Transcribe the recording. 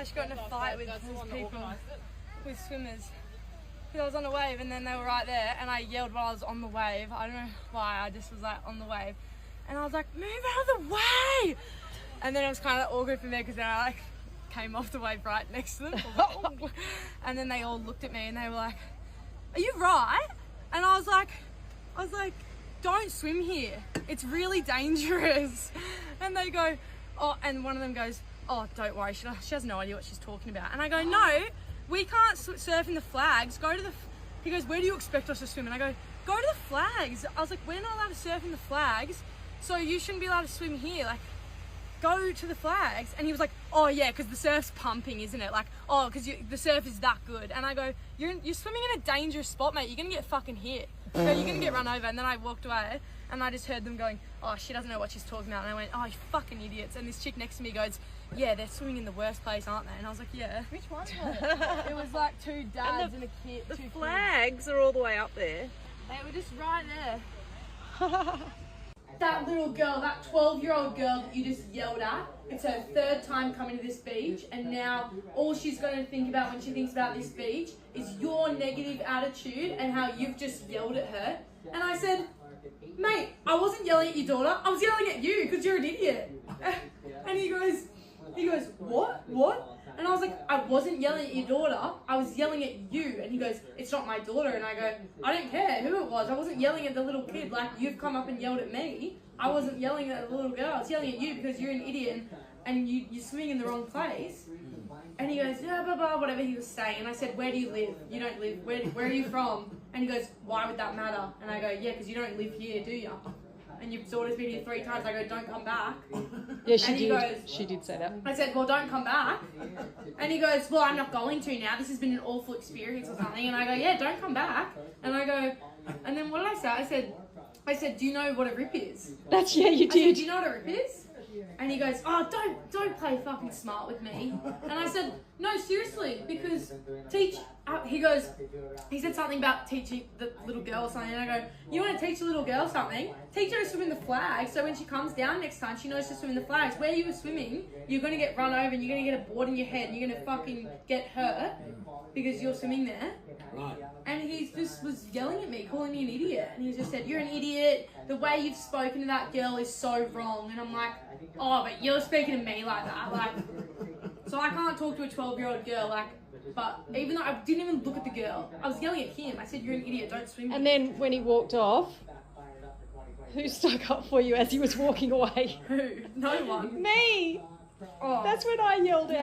I just got in a fight with these people, with swimmers. Because I was on a wave and then they were right there and I yelled while I was on the wave. I don't know why, I just was like on the wave. And I was like, move out of the way! And then it was kind of awkward for me because then I like came off the wave right next to them. And then they all looked at me and they were like, are you right? And I was like, don't swim here. It's really dangerous. And they go, oh, and one of them goes, oh, don't worry, she has no idea what she's talking about. And I go, no, we can't surf in the flags. Go to the, he goes, where do you expect us to swim? And I go to the flags. I was like, we're not allowed to surf in the flags, so you shouldn't be allowed to swim here. Like, go to the flags. And he was like, oh yeah, because the surf's pumping, isn't it? Like, oh, because the surf is that good. And I go, you're swimming in a dangerous spot, mate. You're going to get fucking hit. You're going to get run over. And then I walked away and I just heard them going, oh, she doesn't know what she's talking about. And I went, oh, you fucking idiots. And this chick next to me goes, yeah, they're swimming in the worst place, aren't they? And I was like, yeah. Which one was it? It was like two dads and a kid. The flags are all the way up there. They were just right there. That little girl, that 12-year-old girl that you just yelled at, it's her third time coming to this beach, and now all she's going to think about when she thinks about this beach is your negative attitude and how you've just yelled at her. And I said, mate, I wasn't yelling at your daughter, I was yelling at you because you're an idiot. And he goes, what? And I was like, I wasn't yelling at your daughter, I was yelling at you. And he goes, it's not my daughter. And I go, I don't care who it was, I wasn't yelling at the little kid like you've come up and yelled at me. I wasn't yelling at the little girl, I was yelling at you because you're an idiot and you're swimming in the wrong place. And he goes, yeah, blah, blah, whatever he was saying. And I said, where do you live? You don't live, where are you from? And he goes, why would that matter? And I go, yeah, because you don't live here, do you? And your daughter's been here 3 times. I go, don't come back. Yeah, she and he did. Goes, she did say that. I said, well, don't come back. And he goes, well, I'm not going to now. This has been an awful experience or something. And I go, yeah, don't come back. And I go, and then what did I say? I said, do you know what a rip is? That's, yeah, you I said, did. do you know what a rip is? And he goes, oh, don't play fucking smart with me. And I said, no, seriously, because he said something about teaching the little girl something. And I go, you want to teach a little girl something? Teach her to swim in the flag, so when she comes down next time, she knows to swim in the flags. Where you were swimming, you're going to get run over and you're going to get a board in your head and you're going to fucking get hurt because you're swimming there. Right. And he just was yelling at me, calling me an idiot. And he just said, you're an idiot. The way you've spoken to that girl is so wrong. And I'm like, oh, but you're speaking to me like that. Like, so I can't talk to a 12-year-old girl. Like, but even though I didn't even look at the girl, I was yelling at him. I said, you're an idiot, don't swim. And then when he walked off, who stuck up for you as he was walking away? Who? No one. Me! Oh. That's when I yelled out.